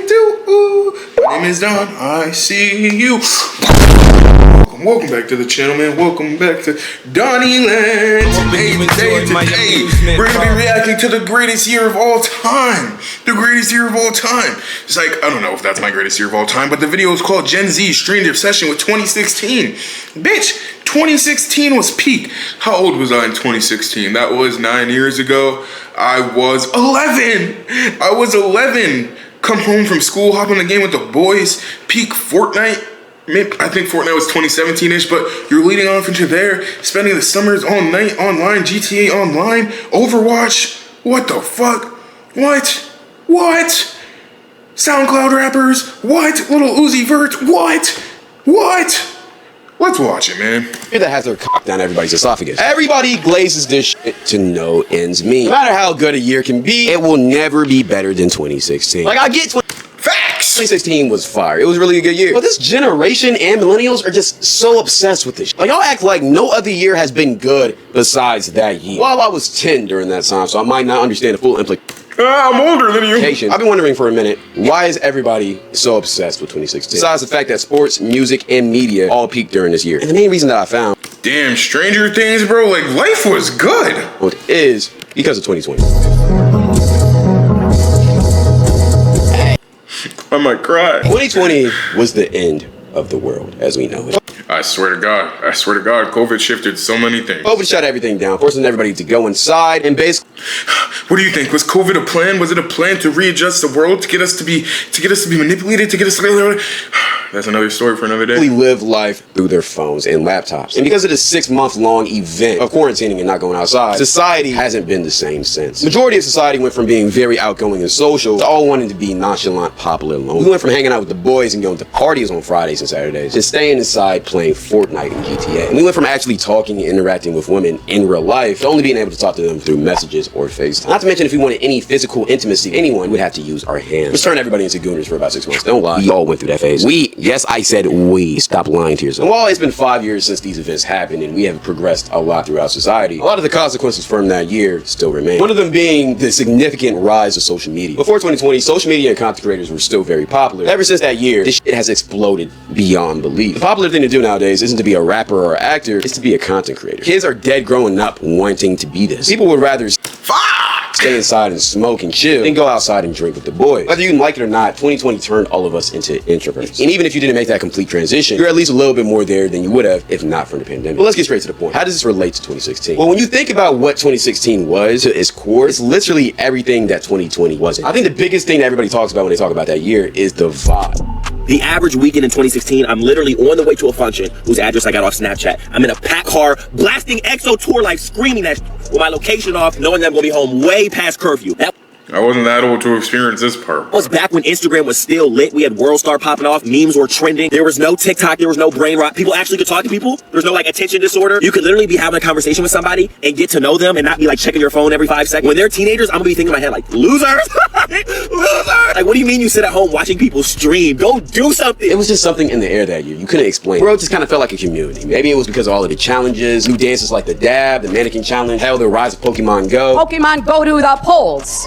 do? My name is Don. I see you. Welcome back to the channel, man. Welcome back to Donnyland. Today, we're gonna be reacting to the greatest year of all time. The greatest year of all time. It's like, I don't know if that's my greatest year of all time, but the video is called Gen Z Strange Obsession with 2016. Bitch, 2016 was peak. How old was I in 2016? That was 9 years ago. I was 11. I was 11. Come home from school, hop on the game with the boys, peak Fortnite. Maybe, I think Fortnite was 2017-ish, but you're leading off into there, spending the summers all night online, GTA Online, Overwatch. What the fuck? What? SoundCloud rappers? What? Little Uzi Vert? What? Let's watch it, man. That has their cock down everybody's esophagus. Everybody glazes this shit to no ends meet. No matter how good a year can be, it will never be better than 2016. Like, I get Facts! 2016 was fire. It was really a good year. But this generation and millennials are just so obsessed with this shit. Like, y'all act like no other year has been good besides that year. Well, I was 10 during that time, so I might not understand the full implication. I'm older than you. I've been wondering for a minute, why is everybody so obsessed with 2016? Besides the fact that sports, music, and media all peaked during this year. And the main reason that I found, damn, Stranger Things, bro, like, life was good. Is because of 2020. I might cry. 2020 was the end of the world as we know it. I swear to God, COVID shifted so many things. COVID shut everything down, forcing everybody to go inside and basically. What do you think? Was COVID a plan? Was it a plan to readjust the world, to get us to be manipulated, to get us to... That's another story for another day. Live life through their phones and laptops. And because of this 6-month-long event of quarantining and not going outside, society hasn't been the same since. Majority of society went from being very outgoing and social to all wanting to be nonchalant, popular, lonely. We went from hanging out with the boys and going to parties on Fridays and Saturdays to staying inside playing Fortnite and GTA. And we went from actually talking and interacting with women in real life to only being able to talk to them through messages or FaceTime. Not to mention, if we wanted any physical intimacy, anyone would have to use our hands. Which turned everybody into gooners for about 6 months. Don't lie. We all went through that phase. Yes, I said we. Stop lying to yourself. And while it's been 5 years since these events happened and we have progressed a lot throughout society, a lot of the consequences from that year still remain. One of them being the significant rise of social media. Before 2020, social media and content creators were still very popular. Ever since that year, this shit has exploded beyond belief. The popular thing to do nowadays isn't to be a rapper or actor, it's to be a content creator. Kids are dead growing up wanting to be this. People would rather stay inside and smoke and chill than go outside and drink with the boys. Whether you like it or not, 2020 turned all of us into introverts. And even if you didn't make that complete transition, you're at least a little bit more there than you would have if not for the pandemic. But let's get straight to the point. How does this relate to 2016? Well, when you think about what 2016 was to its core, it's literally everything that 2020 wasn't. I think the biggest thing that everybody talks about when they talk about that year is the vibe. The average weekend in 2016, I'm literally on the way to a function whose address I got off Snapchat. I'm in a packed car, blasting EXO Tour Life, screaming that with my location off, knowing that I'm gonna be home way past curfew. I wasn't that old to experience this part. That was back when Instagram was still lit. We had World Star popping off, memes were trending. There was no TikTok, there was no brain rot. People actually could talk to people. There's no like attention disorder. You could literally be having a conversation with somebody and get to know them and not be like checking your phone every 5 seconds. When they're teenagers, I'm gonna be thinking in my head like, losers! Losers! Like, what do you mean you sit at home watching people stream? Go do something! It was just something in the air that year. You couldn't explain. The world just kind of felt like a community. Maybe it was because of all of the challenges, new dances like the dab, the mannequin challenge, hell, the rise of Pokemon Go. Pokemon Go to the polls.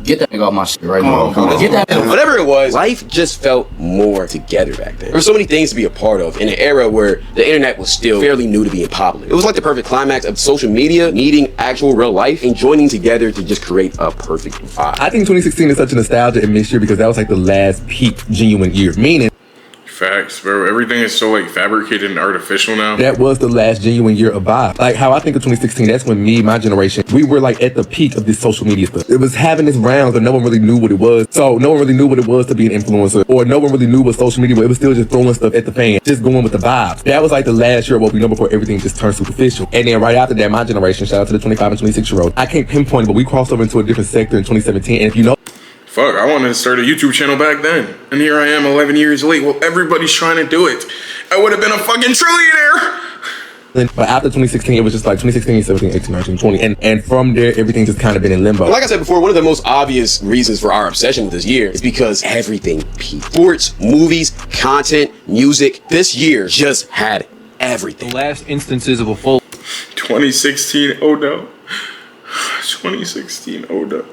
Get that nigga off my shit right now. Get that. Whatever it was, life just felt more together back then. There were so many things to be a part of in an era where the internet was still fairly new to being popular. It was like the perfect climax of social media meeting actual real life and joining together to just create a perfect vibe. I think 2016 is such a nostalgia and mixture because that was like the last peak genuine year. Meaning, facts, bro. Everything is so like fabricated and artificial now. that was the last genuine year of vibe. Like how I think of 2016, that's when me, my generation, we were like at the peak of this social media stuff. It was having its rounds, but no one really knew what it was. So no one really knew what it was to be an influencer, or no one really knew what social media was. It was still just throwing stuff at the fan, just going with the vibes. That was like the last year of what we know before everything just turned superficial. And then right after that, my generation, shout out to the 25 and 26-year-olds, I can't pinpoint it, but we crossed over into a different sector in 2017. And if you know, fuck, I wanted to start a YouTube channel back then. And here I am 11 years late. Well, everybody's trying to do it. I would have been a fucking trillionaire. but after 2016, it was just like 2016, 17, 18, 19, 20. And from there, everything just kind of been in limbo. Like I said before, one of the most obvious reasons for our obsession with this year is because everything peaked. Sports, movies, content, music. This year just had everything. The last instances of a full 2016, oh no. 2016, oh no.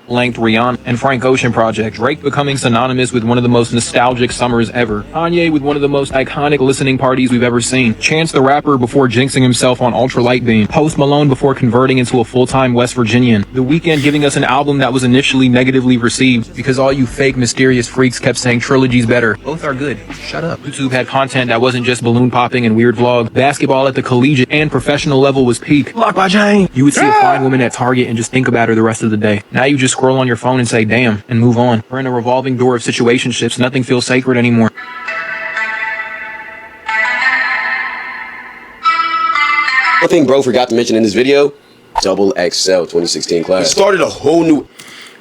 Length Rihanna and Frank Ocean project. Drake becoming synonymous with one of the most nostalgic summers ever. Kanye with one of the most iconic listening parties we've ever seen. Chance the Rapper before jinxing himself on Ultra Light Beam. Post Malone before converting into a full-time West Virginian. The Weeknd giving us an album that was initially negatively received because all you fake mysterious freaks kept saying trilogy's better. Both are good. Shut up. YouTube had content that wasn't just balloon popping and weird vlogs. Basketball at the collegiate and professional level was peak. Blocked by Jane. You would see a fine woman at Target and just think about her the rest of the day. Now you just scroll on your phone and say damn and move on. We're in a revolving door of situationships. Nothing feels sacred anymore. One thing bro forgot to mention in this video, Double XL 2016 class. It started a whole new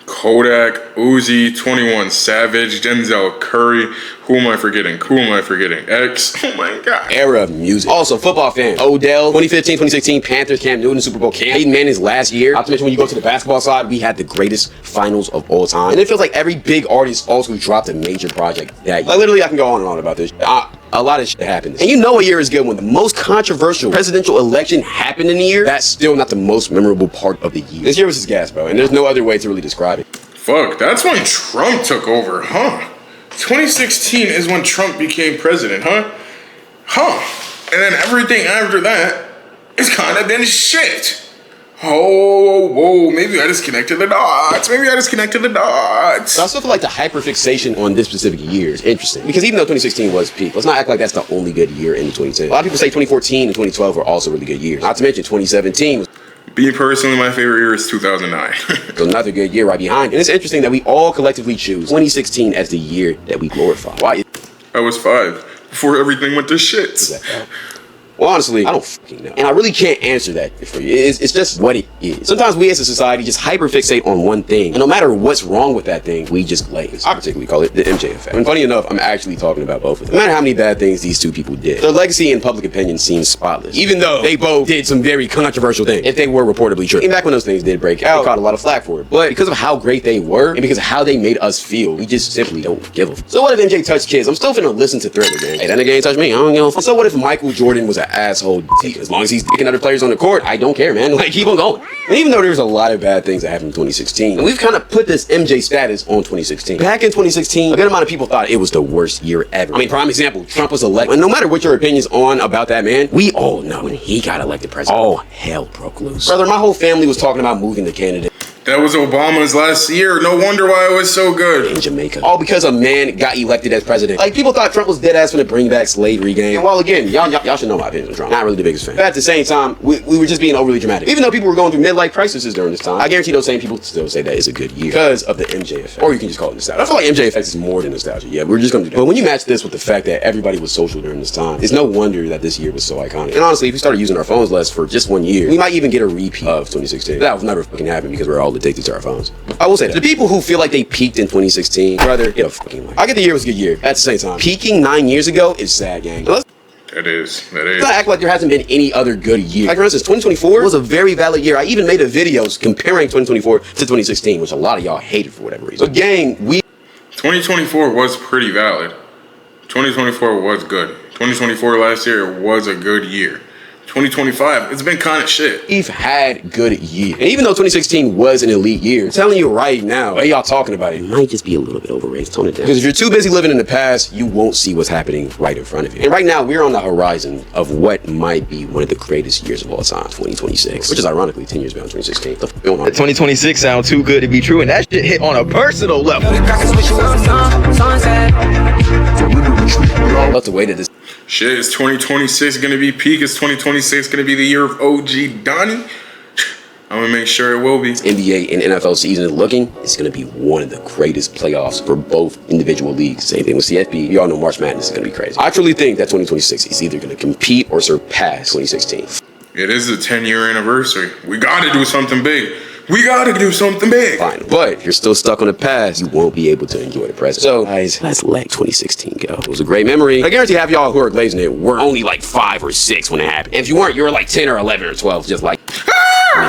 Kodak, Uzi, 21 Savage, Denzel Curry. Who am I forgetting? X. Oh my god. era of music. Also, football fan. Odell, 2015, 2016, Panthers, Cam Newton, Super Bowl camp. Peyton Manning's last year. Not to mention when you go to the basketball side, we had the greatest finals of all time. And it feels like every big artist also dropped a major project that year. Like literally, I can go on and on about this. A lot of shit happens. And you know a year is good when the most controversial presidential election happened in the year. That's still not the most memorable part of the year. This year was just gas, bro. And there's no other way to really describe it. Fuck, that's when Trump took over, huh? 2016 is when Trump became president, huh? And then everything after that is kind of been shit. Whoa, maybe I just connected the dots. So I still feel like the hyperfixation on this specific year is interesting. Because even though 2016 was peak, let's not act like that's the only good year in 2010. A lot of people say 2014 and 2012 were also really good years. Not to mention 2017 was... Me personally, my favorite year is 2009. So another good year right behind. And it's interesting that we all collectively choose 2016 as the year that we glorify. Why? I was 5 before everything went to shit. Well, honestly, I don't fucking know. And I really can't answer that for you. It's just what it is. Sometimes we as a society just hyperfixate on one thing. And no matter what's wrong with that thing, we just glaze. I particularly call it the MJ effect. And funny enough, I'm actually talking about both of them. No matter how many bad things these two people did, their legacy in public opinion seems spotless. Even though they both did some very controversial things, if they were reportedly true. And back when those things did break out, they caught a lot of flack for it. But because of how great they were, and because of how they made us feel, we just simply don't give a fuck. So what if MJ touched kids? I'm still finna listen to Thriller, gang. Hey, that nigga ain't touched me. I don't give a fuck. So what if Michael Jordan was an asshole? As long as he's picking other players on the court, I don't care, man. Like, keep on going. And even though there's a lot of bad things that happened in 2016, and we've kind of put this MJ status on 2016. Back in 2016, a good amount of people thought it was the worst year ever. I mean, prime example, Trump was elected. And no matter what your opinions on about that man, we all know when he got elected president, all hell broke loose. Brother, my whole family was talking about moving to Canada. That was Obama's last year. No wonder why it was so good. In Jamaica. All because a man got elected as president. Like, people thought Trump was dead ass finna bring back slavery game. And while again, y'all should know my opinion on Trump. Not really the biggest fan. But at the same time, we were just being overly dramatic. Even though people were going through midlife crises during this time, I guarantee those same people still say that it's a good year because of the MJ effect. Or you can just call it nostalgia. I feel like MJ effect is more than nostalgia. Yeah, we're just gonna do that. But when you match this with the fact that everybody was social during this time, it's no wonder that this year was so iconic. And honestly, if we started using our phones less for just 1 year, we might even get a repeat of 2016. That will never fucking happen because we're all addicted to our phones. I will say that. The people who feel like they peaked in 2016, brother, get a fucking life. I get the year was a good year. At the same time, peaking 9 years ago is sad, gang. That is. Let's not act like there hasn't been any other good year. Like, for instance, 2024 was a very valid year. I even made a video comparing 2024 to 2016, which a lot of y'all hated for whatever reason. So, gang, 2024 was pretty valid. 2024 was good. 2024 last year was a good year. 2025, it's been kind of shit. We've had good years. And even though 2016 was an elite year, I'm telling you right now, the way y'all talking about it might just be a little bit overrated. Tone it down. Because if you're too busy living in the past, you won't see what's happening right in front of you. And right now, we're on the horizon of what might be one of the greatest years of all time, 2026. Which is ironically 10 years beyond 2016. 2026 sounds too good to be true, and that shit hit on a personal level. Love the way that this shit, is 2026 gonna be peak? Is 2026 gonna be the year of OG Donnie? I'm gonna make sure it will be. NBA and NFL season is looking, it's gonna be one of the greatest playoffs for both individual leagues. Same thing with CFP. You all know March Madness is gonna be crazy. I truly think that 2026 is either gonna compete or surpass 2016. It is the 10-year anniversary. We gotta do something big. We gotta do something big. Fine, but if you're still stuck on the past, you won't be able to enjoy the present. So, guys, let's let 2016 go. It was a great memory. I guarantee half y'all who are glazing it were only like 5 or 6 when it happened. And if you weren't, you were like 10 or 11 or 12, just like...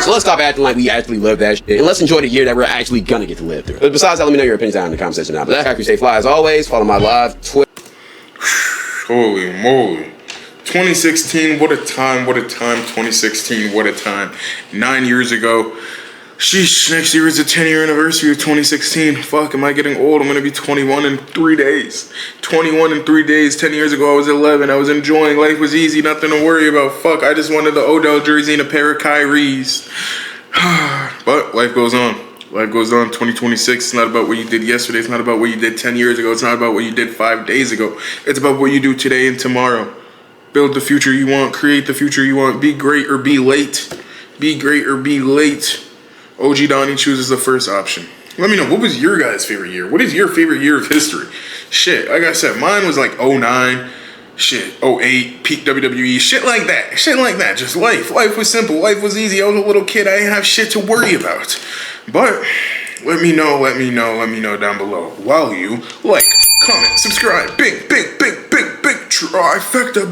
So let's stop acting like we actually lived that shit, and let's enjoy the year that we're actually gonna get to live through. But besides that, let me know your opinions down in the comment section now. But that's how you stay fly as always. Follow my live Twitter. Holy moly. 2016, what a time, 2016, what a time. 9 years ago. Sheesh, next year is the 10-year anniversary of 2016. Fuck, am I getting old? I'm gonna be 21 in 3 days. 21 in 3 days. 10 years ago, I was 11. I was enjoying. Life was easy, nothing to worry about. Fuck, I just wanted the Odell jersey and a pair of Kyries. But life goes on. Life goes on. 2026, it's not about what you did yesterday. It's not about what you did 10 years ago. It's not about what you did 5 days ago. It's about what you do today and tomorrow. Build the future you want. Create the future you want. Be great or be late. Be great or be late. OG Donnie chooses the first option. Let me know, what was your guys' favorite year? What is your favorite year of history? Shit, like I said, mine was like 09, shit, 08, peak WWE, shit like that. Shit like that, just life. Life was simple, life was easy. I was a little kid, I didn't have shit to worry about. But, let me know down below. While you like, comment, subscribe, big trifecta.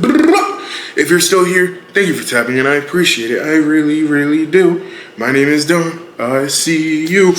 If you're still here, thank you for tapping in. I appreciate it. I really do. My name is Don. I see you.